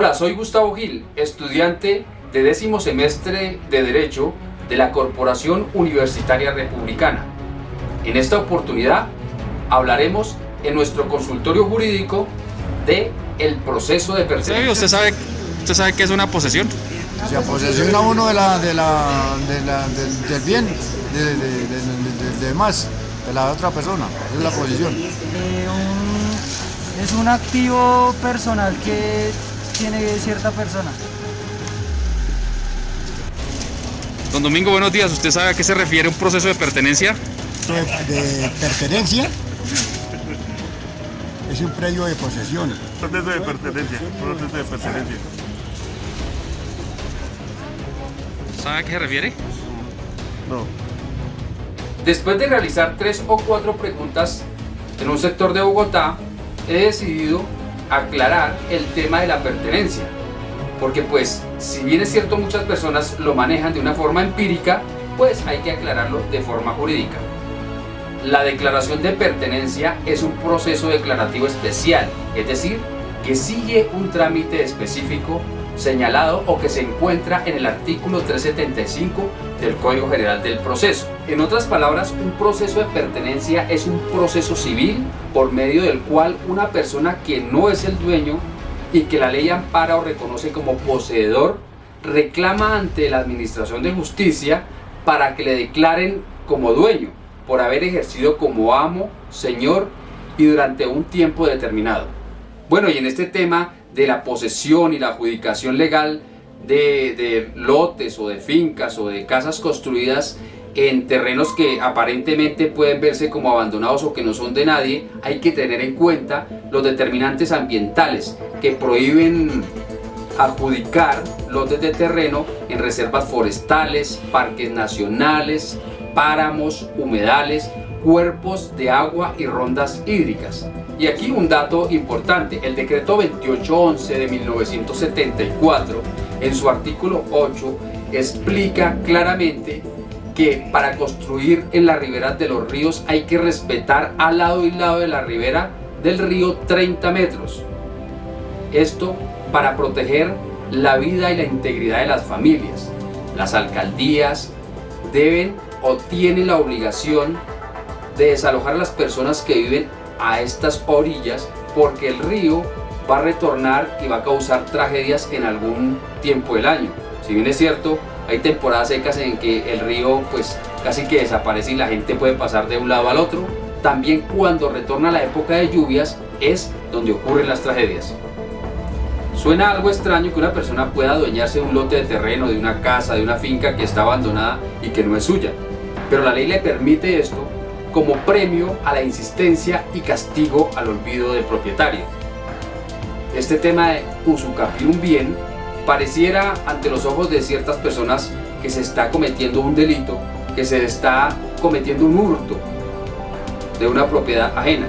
Hola, soy Gustavo Gil, estudiante de 10º semestre de Derecho de la Corporación Universitaria Republicana. En esta oportunidad hablaremos en nuestro consultorio jurídico de el proceso de pertenencia. ¿Usted sabe qué es una posesión? Se posesiona uno del bien, de más, de la otra persona. Esa es la posesión. Es un activo personal que tiene cierta persona. Don Domingo, buenos días. ¿Usted sabe a qué se refiere un proceso de pertenencia? De pertenencia es un predio de posesión. Proceso de pertenencia. ¿Sabe a qué se refiere? No. Después de realizar 3 o 4 preguntas en un sector de Bogotá, he decidido aclarar el tema de la pertenencia. Porque pues, si bien es cierto muchas personas lo manejan de una forma empírica, pues hay que aclararlo de forma jurídica. La declaración de pertenencia es un proceso declarativo especial, es decir, que sigue un trámite específico señalado o que se encuentra en el artículo 375 del Código General del Proceso. En otras palabras, un proceso de pertenencia es un proceso civil por medio del cual una persona que no es el dueño y que la ley ampara o reconoce como poseedor reclama ante la Administración de Justicia para que le declaren como dueño por haber ejercido como amo, señor y durante un tiempo determinado. Bueno, y en este tema de la posesión y la adjudicación legal de lotes o de fincas o de casas construidas en terrenos que aparentemente pueden verse como abandonados o que no son de nadie, hay que tener en cuenta los determinantes ambientales que prohíben adjudicar lotes de terreno en reservas forestales, parques nacionales, páramos, humedales, cuerpos de agua y rondas hídricas. Y aquí un dato importante: el decreto 2811 de 1974, en su artículo 8, explica claramente que para construir en las riberas de los ríos hay que respetar al lado y lado de la ribera del río 30 metros. Esto para proteger la vida y la integridad de las familias. Las alcaldías deben o tienen la obligación de desalojar a las personas que viven a estas orillas, porque el río va a retornar y va a causar tragedias en algún tiempo del año. Si bien es cierto, hay temporadas secas en que el río pues casi que desaparece y la gente puede pasar de un lado al otro. También cuando retorna la época de lluvias es donde ocurren las tragedias. Suena algo extraño que una persona pueda adueñarse de un lote de terreno, de una casa, de una finca que está abandonada y que no es suya, pero la ley le permite esto como premio a la insistencia y castigo al olvido del propietario. Este tema de usucapiar un bien pareciera ante los ojos de ciertas personas que se está cometiendo un delito, que se está cometiendo un hurto de una propiedad ajena,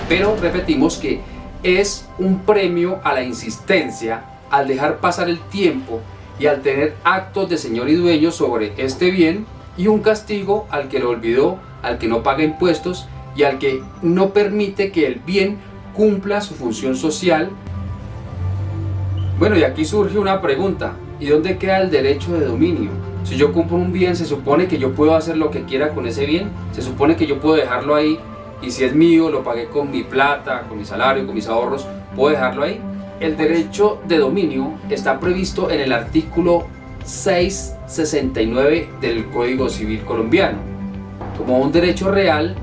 pero repetimos que es un premio a la insistencia al dejar pasar el tiempo y al tener actos de señor y dueño sobre este bien, y un castigo al que lo olvidó, al que no paga impuestos y al que no permite que el bien cumpla su función social. Bueno, y aquí surge una pregunta: ¿y dónde queda el derecho de dominio? Si yo compro un bien, se supone que yo puedo hacer lo que quiera con ese bien, se supone que yo puedo dejarlo ahí, y si es mío, lo pagué con mi plata, con mi salario, con mis ahorros, ¿puedo dejarlo ahí? El derecho de dominio está previsto en el artículo 669 del Código Civil colombiano, como un derecho real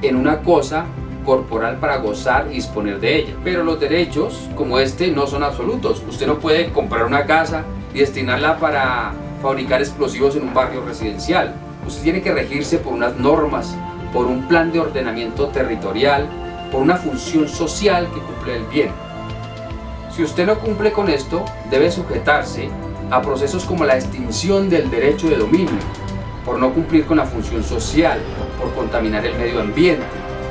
en una cosa corporal para gozar y disponer de ella. Pero los derechos como este no son absolutos. Usted no puede comprar una casa y destinarla para fabricar explosivos en un barrio residencial. Usted tiene que regirse por unas normas, por un plan de ordenamiento territorial, por una función social que cumple el bien. Si usted no cumple con esto, debe sujetarse a procesos como la extinción del derecho de dominio, por no cumplir con la función social, por contaminar el medio ambiente,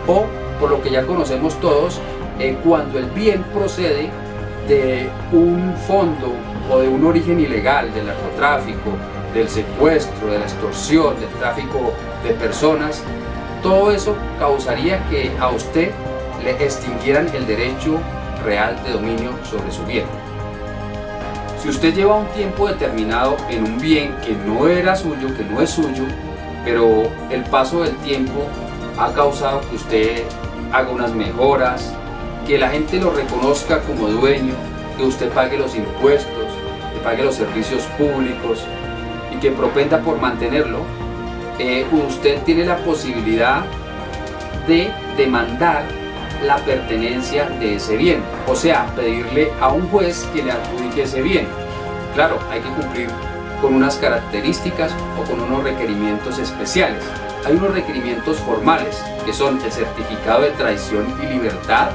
o por lo que ya conocemos todos, cuando el bien procede de un fondo o de un origen ilegal, del narcotráfico, del secuestro, de la extorsión, del tráfico de personas. Todo eso causaría que a usted le extinguieran el derecho real de dominio sobre su bien. Si usted lleva un tiempo determinado en un bien que no era suyo, que no es suyo, pero el paso del tiempo ha causado que usted haga unas mejoras, que la gente lo reconozca como dueño, que usted pague los impuestos, que pague los servicios públicos y que propenda por mantenerlo, usted tiene la posibilidad de demandar la pertenencia de ese bien, o sea, pedirle a un juez que le adjudique ese bien. Claro, hay que cumplir con unas características o con unos requerimientos especiales. Hay unos requerimientos formales, que son el certificado de tradición y libertad,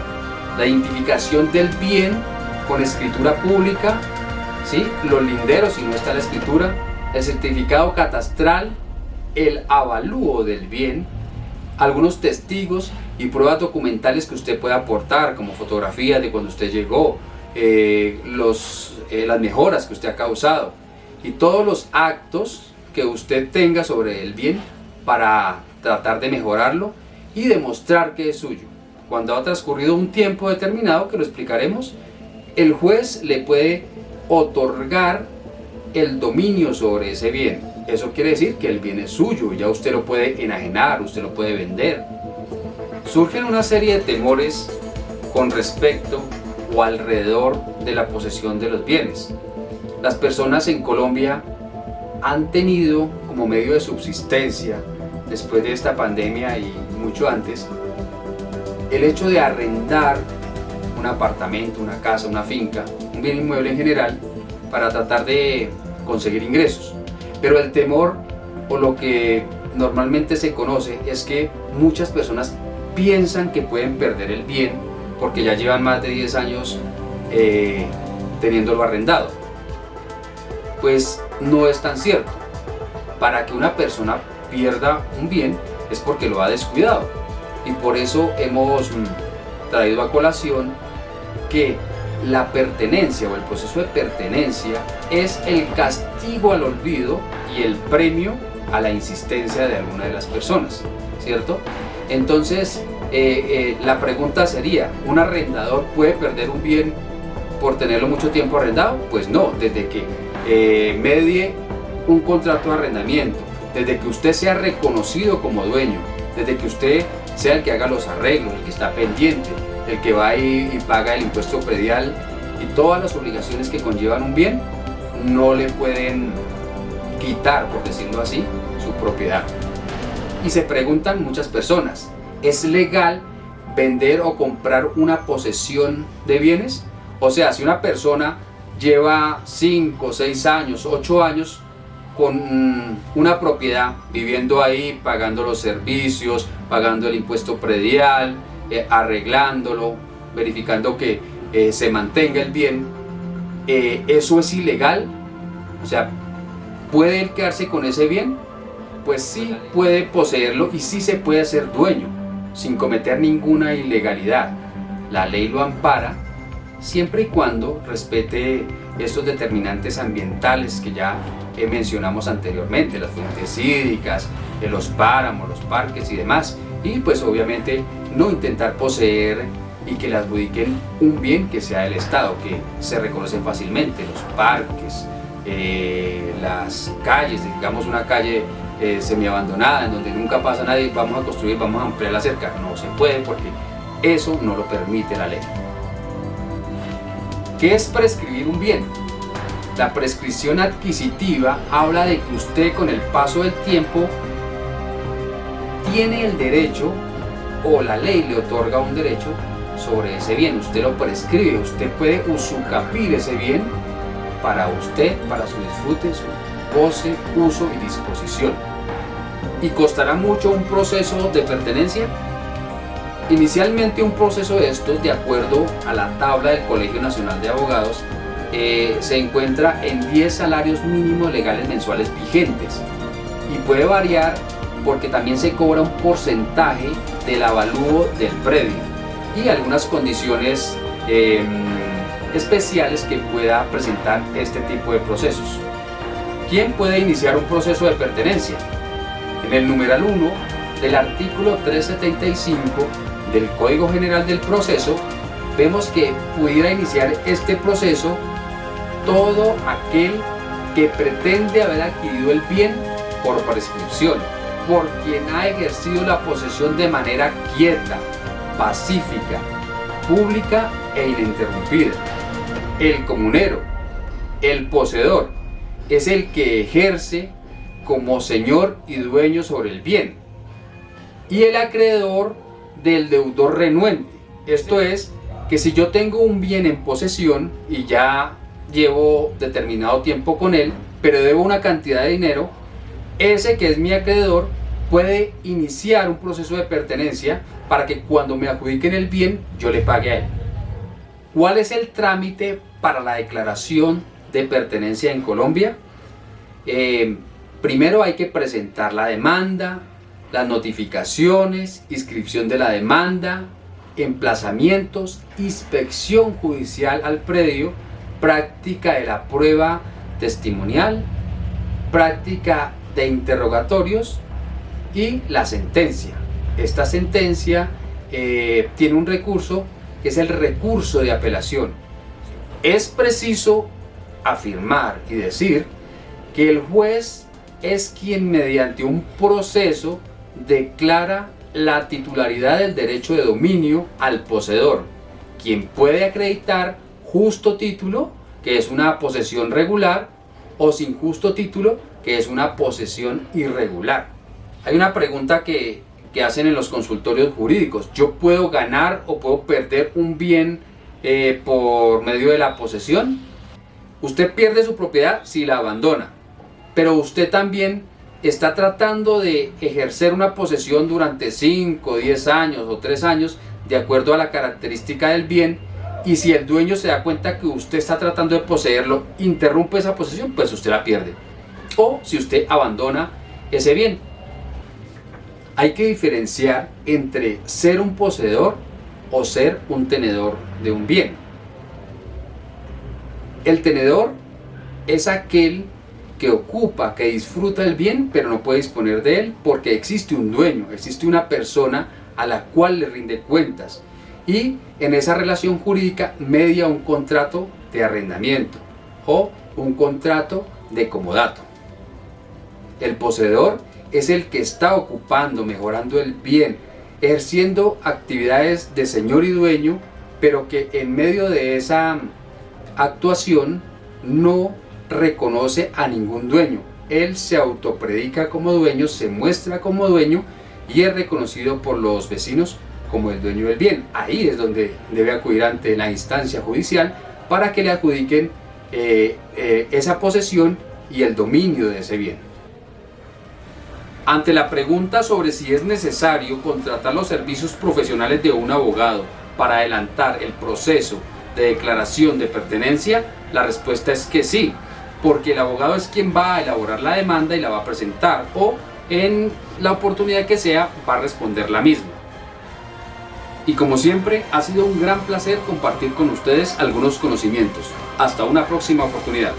la identificación del bien con escritura pública, ¿sí? Los linderos si no está la escritura, el certificado catastral, el avalúo del bien, algunos testigos y pruebas documentales que usted puede aportar, como fotografías de cuando usted llegó, las mejoras que usted ha causado y todos los actos que usted tenga sobre el bien para tratar de mejorarlo y demostrar que es suyo. Cuando ha transcurrido un tiempo determinado, que lo explicaremos, el juez le puede otorgar el dominio sobre ese bien. Eso quiere decir que el bien es suyo, ya usted lo puede enajenar, usted lo puede vender. Surgen una serie de temores con respecto o alrededor de la posesión de los bienes. Las personas en Colombia han tenido como medio de subsistencia, después de esta pandemia y mucho antes, el hecho de arrendar un apartamento, una casa, una finca, un bien inmueble en general, para tratar de conseguir ingresos. Pero el temor, o lo que normalmente se conoce, es que muchas personas piensan que pueden perder el bien porque ya llevan más de 10 años teniéndolo arrendado. Pues no es tan cierto. Para que una persona pierda un bien es porque lo ha descuidado. Y por eso hemos traído a colación que la pertenencia o el proceso de pertenencia es el castigo al olvido y el premio a la insistencia de alguna de las personas, ¿cierto? Entonces, la pregunta sería, ¿un arrendador puede perder un bien por tenerlo mucho tiempo arrendado? Pues no, desde que medie un contrato de arrendamiento, desde que usted sea reconocido como dueño, desde que usted sea el que haga los arreglos, el que está pendiente, el que va y paga el impuesto predial y todas las obligaciones que conllevan un bien, no le pueden quitar, por decirlo así, su propiedad. Y se preguntan muchas personas, ¿es legal vender o comprar una posesión de bienes? O sea, si una persona lleva 5, 6 años, 8 años con una propiedad, viviendo ahí, pagando los servicios, pagando el impuesto predial, arreglándolo, verificando que se mantenga el bien, ¿eso es ilegal? O sea, ¿puede él quedarse con ese bien? Pues sí puede poseerlo y sí se puede hacer dueño, sin cometer ninguna ilegalidad. La ley lo ampara, siempre y cuando respete estos determinantes ambientales que ya mencionamos anteriormente, las fuentes hídricas, los páramos, los parques y demás, y pues obviamente no intentar poseer y que le adjudiquen un bien que sea del Estado, que se reconocen fácilmente, los parques, las calles, digamos una calle semiabandonada en donde nunca pasa nadie, vamos a construir, vamos a ampliar la cerca, no se puede porque eso no lo permite la ley. ¿Qué es prescribir un bien? La prescripción adquisitiva habla de que usted con el paso del tiempo tiene el derecho o la ley le otorga un derecho sobre ese bien, usted lo prescribe, usted puede usucapir ese bien para usted, para su disfrute, su goce, uso y disposición. ¿Y costará mucho un proceso de pertenencia? Inicialmente un proceso de estos, de acuerdo a la tabla del Colegio Nacional de Abogados, se encuentra en 10 salarios mínimos legales mensuales vigentes y puede variar porque también se cobra un porcentaje del avalúo del predio y algunas condiciones especiales que pueda presentar este tipo de procesos. ¿Quién puede iniciar un proceso de pertenencia? En el numeral 1 del artículo 375 del Código General del Proceso vemos que pudiera iniciar este proceso todo aquel que pretende haber adquirido el bien por prescripción, por quien ha ejercido la posesión de manera quieta, pacífica, pública e ininterrumpida. El comunero, el poseedor, es el que ejerce como señor y dueño sobre el bien, y el acreedor del deudor renuente. Esto es, que si yo tengo un bien en posesión y ya llevo determinado tiempo con él, pero debo una cantidad de dinero, ese que es mi acreedor puede iniciar un proceso de pertenencia para que cuando me adjudiquen el bien yo le pague a él. ¿Cuál es el trámite para la declaración de pertenencia en Colombia? Primero hay que presentar la demanda, las notificaciones, inscripción de la demanda, emplazamientos, inspección judicial al predio, práctica de la prueba testimonial, práctica de interrogatorios y la sentencia. Esta sentencia tiene un recurso que es el recurso de apelación. Es preciso afirmar y decir que el juez es quien mediante un proceso declara la titularidad del derecho de dominio al poseedor, quien puede acreditar justo título, que es una posesión regular, o sin justo título, que es una posesión irregular. Hay una pregunta que hacen en los consultorios jurídicos: ¿yo puedo ganar o puedo perder un bien por medio de la posesión? Usted pierde su propiedad si la abandona, pero usted también está tratando de ejercer una posesión durante 5, 10 años o 3 años de acuerdo a la característica del bien, y si el dueño se da cuenta que usted está tratando de poseerlo, interrumpe esa posesión, pues usted la pierde. O si usted abandona ese bien. Hay que diferenciar entre ser un poseedor o ser un tenedor de un bien. El tenedor es aquel que ocupa, que disfruta el bien, pero no puede disponer de él porque existe un dueño, existe una persona a la cual le rinde cuentas, y en esa relación jurídica media un contrato de arrendamiento o un contrato de comodato. El poseedor es el que está ocupando, mejorando el bien, ejerciendo actividades de señor y dueño, pero que en medio de esa actuación no reconoce a ningún dueño. Él se autopredica como dueño, se muestra como dueño y es reconocido por los vecinos como el dueño del bien. Ahí es donde debe acudir ante la instancia judicial para que le adjudiquen esa posesión y el dominio de ese bien. Ante la pregunta sobre si es necesario contratar los servicios profesionales de un abogado para adelantar el proceso de declaración de pertenencia, la respuesta es que sí, porque el abogado es quien va a elaborar la demanda y la va a presentar, o en la oportunidad que sea va a responder la misma. Y como siempre, ha sido un gran placer compartir con ustedes algunos conocimientos. Hasta una próxima oportunidad.